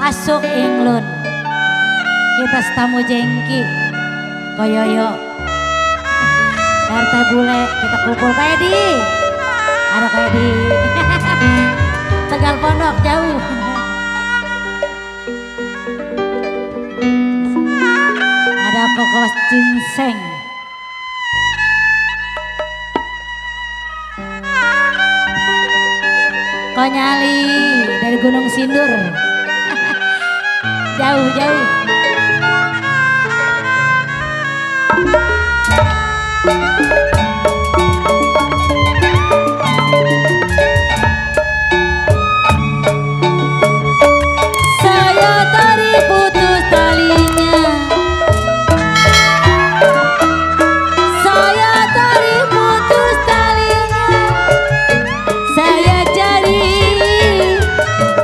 Asuk inglun kita tamu jengki koyoyo RT bule kita pukul Pedi ada Pedi Tegal Pondok jauh ada Koko Cinseng Konyali dari Gunung Sindur jauh-jauh saya tadi putus talinya saya tadi putus talinya saya cari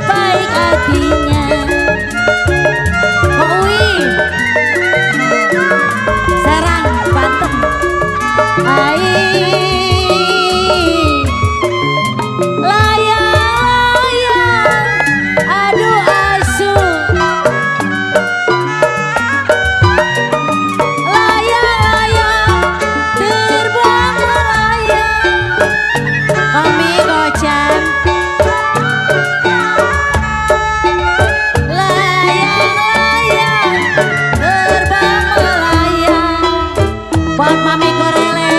baik hatinya Serang Banten ai layang-layang aduh asu layang-layang terbang melayang kami gocan layang-layang terbang melayang buat mami korele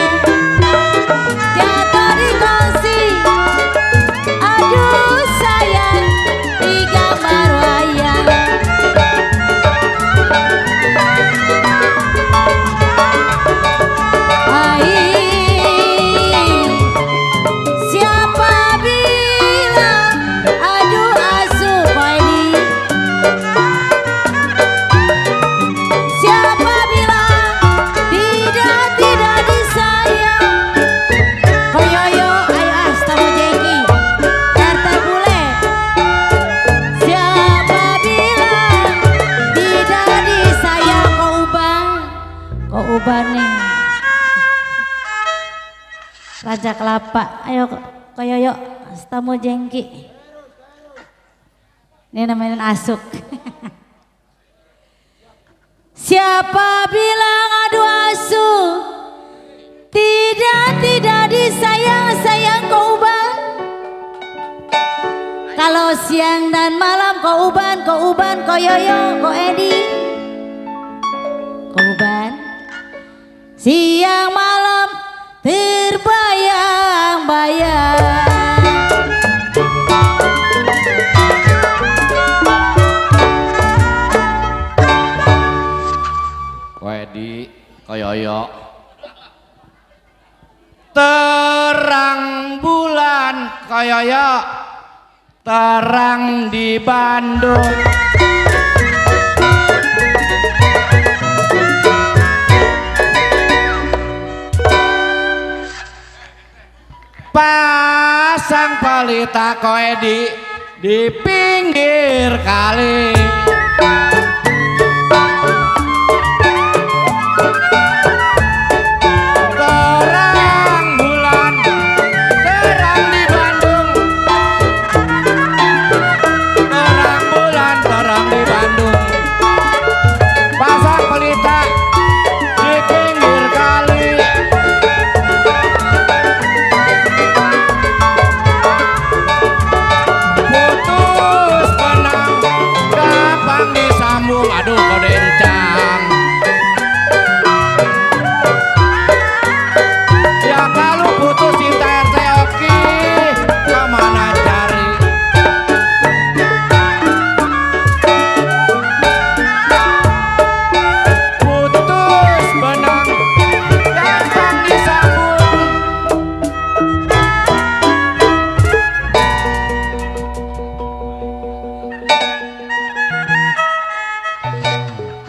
jatuh di kursi aduh sayang di gambar wayang ai siapa bilang aduh asuh Pedi siapa bilang tidak disayang koyoyo ayo tamu jengki RT bule siapa bilang tidak disayang kau uban nih Raja Kelapa ayo koyoyo tamu jengki ini namanya asuk siapa bilang aduh asuh tidak disayang kau uban kalau siang dan malam kau uban koyoyo kau Edi kau uban siang malam terbayang-bayang Wedi koyoyo terang bulan koyoyo terang di Bandung pasang pelita Koedi di pinggir kali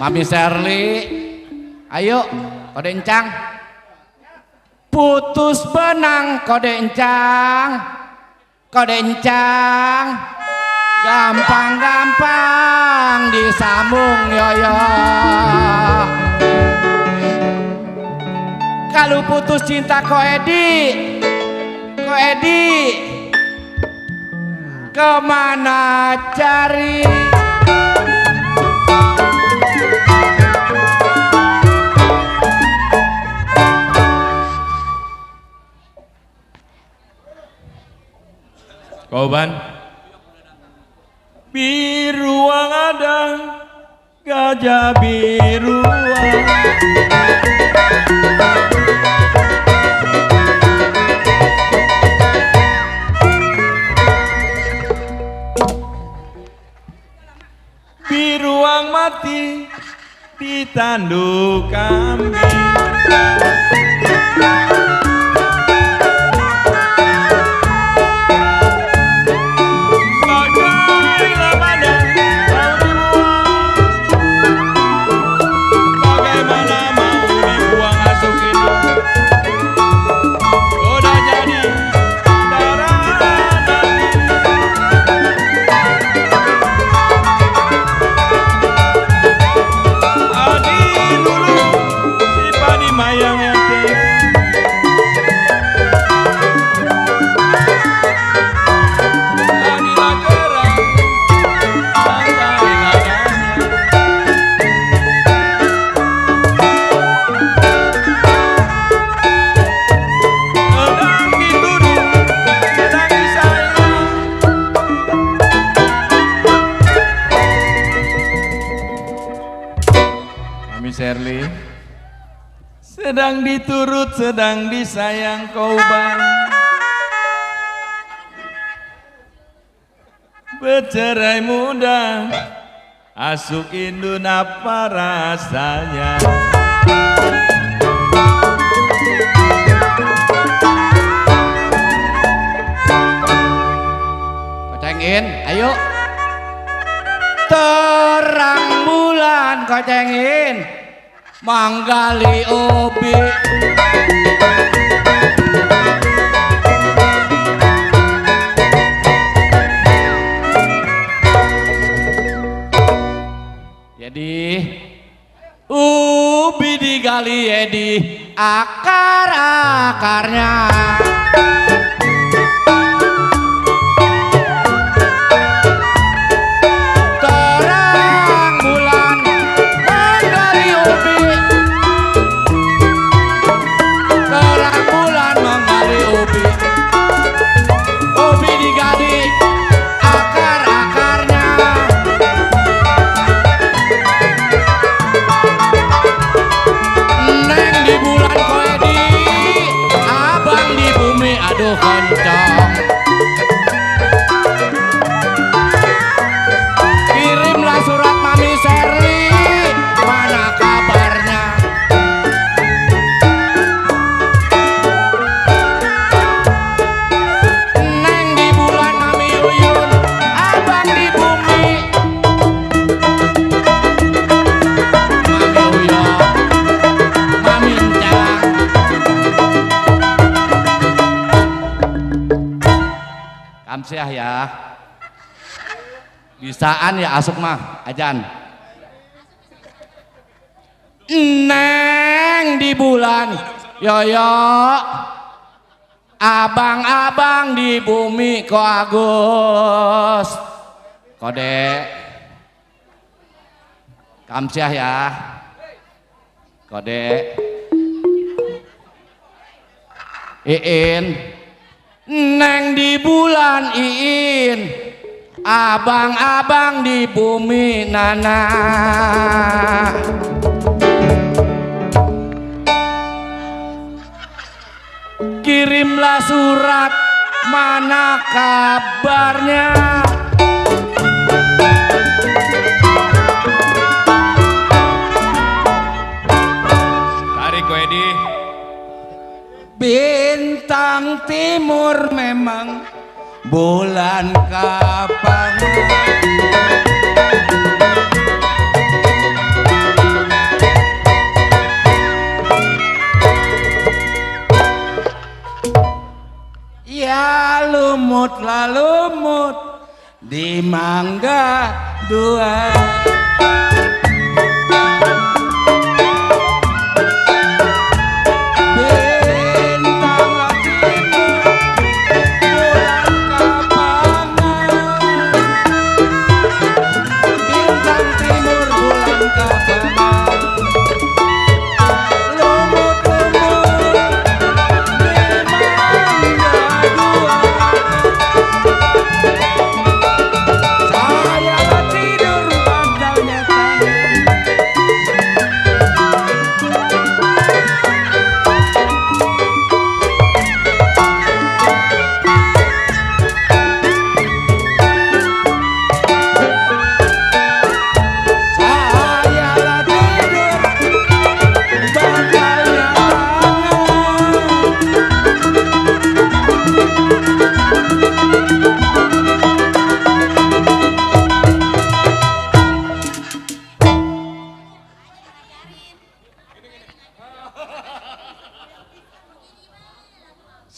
Mami Sherly, ayo kode encang, putus benang kode encang, gampang-gampang disambung yoyo. Kalau putus cinta ko Edi, kemana cari? Kauban biruang ada gajah biruang biruang mati ditanduk kambing Shirley sedang diturut sedang disayang Kauban bercerai muda asuk indun apa rasanya kocengin ayo terang bulan kocengin manggali obi jadi ubi digali di akar-akarnya kencang kirimlah surat Mami Shirley mana kabarnya Neng di bulan Mami Yuyun abang di bumi Mami Uyun Mami Encang Kamsiah ya bisaan ya asuk mah ajan Neng di bulan yoyo abang-abang di bumi ko Agus kode Kamsiah ya kode Iin Neng di bulan Iin abang-abang di bumi Nana kirimlah surat mana kabarnya tarik Edi bintang timur memang bulan kapan ya lumut lah lumut di mangga dua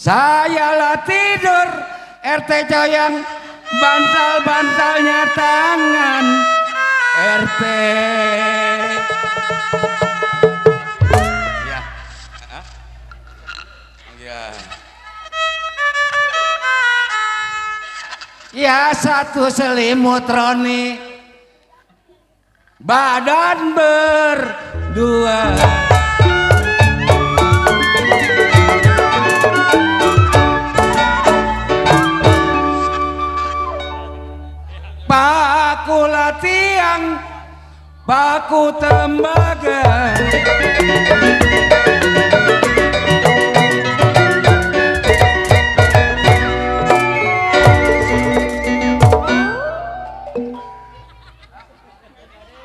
Saya lah tidur, RT goyang bantal-bantalnya tangan RT. Ya. Ya. Ya satu selimut Roni, badan berdua. Paku latiang, paku tembaga.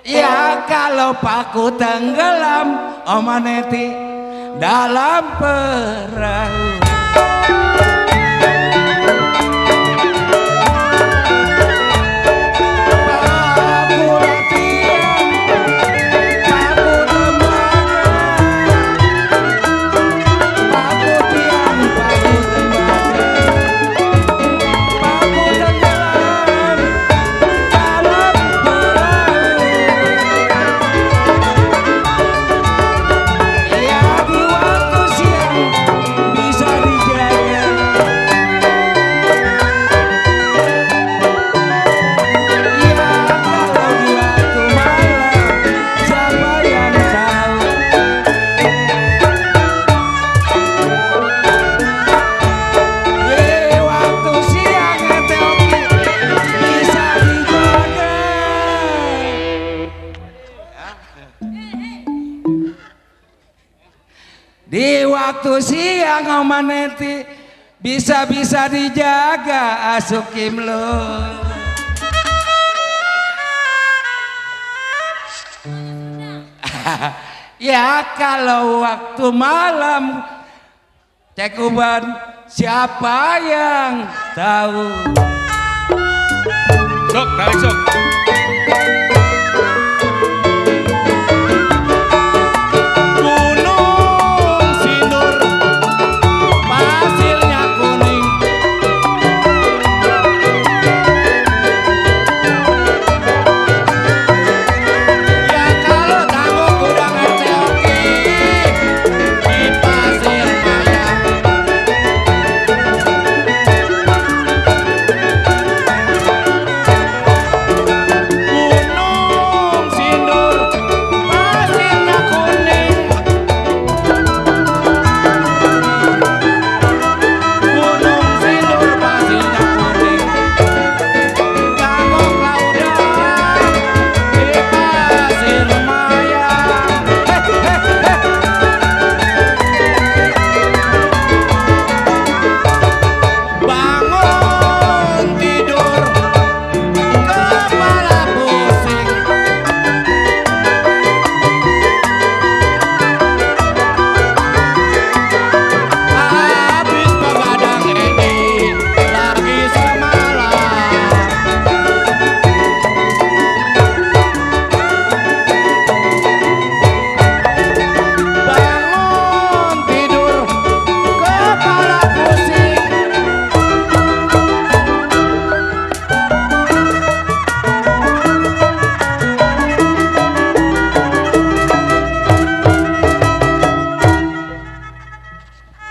Ya kalau paku tenggelam, Omaneti dalam perahu. Di waktu siang Omaneti bisa-bisa dijaga asukim lo. Ya kalau waktu malam Cek Uban siapa yang tahu. Sok, tarik sok.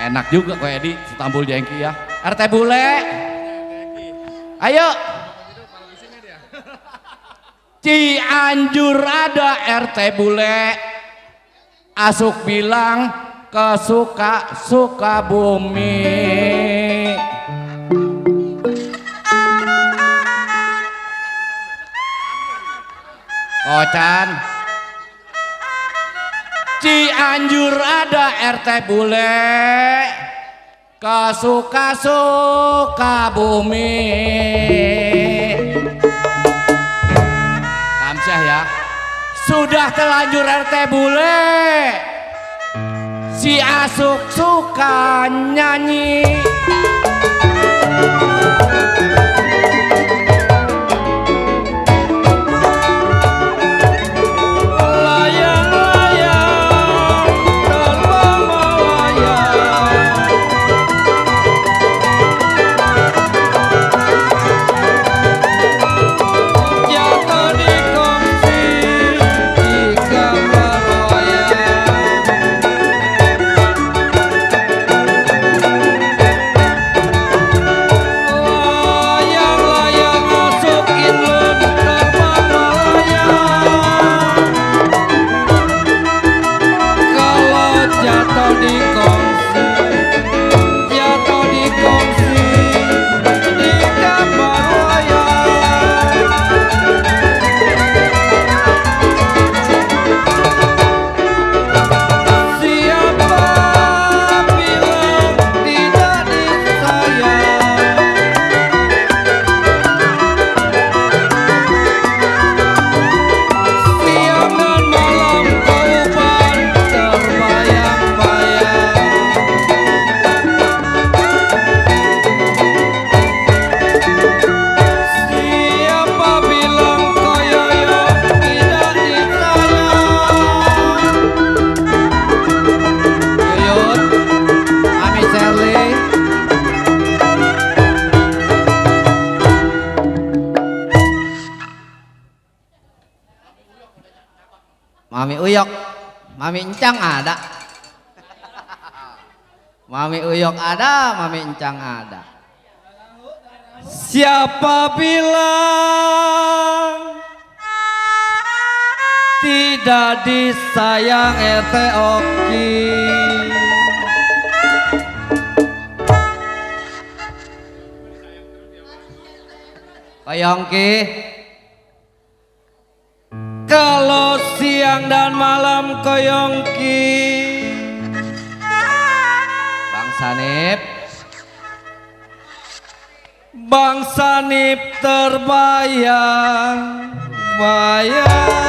Enak juga kok Edi, Stambul Jengki ya. RT Bule. Ayo. Cianjur ada RT Bule. Asuk bilang ke Sukabumi. Kocan. Cianjur ada RT Bule, ke Sukabumi. Kamsyah ya. Sudah terlanjur RT Bule, si Asuk suka nyanyi. Mami Uyok, Mami Encang ada. Mami Uyok ada, Mami Encang ada. Siapa bilang tidak disayang RT Oki? Koyongki, Kalau siang dan malam Koyongki, Bang Sanip, Bang Sanip terbayang bayang.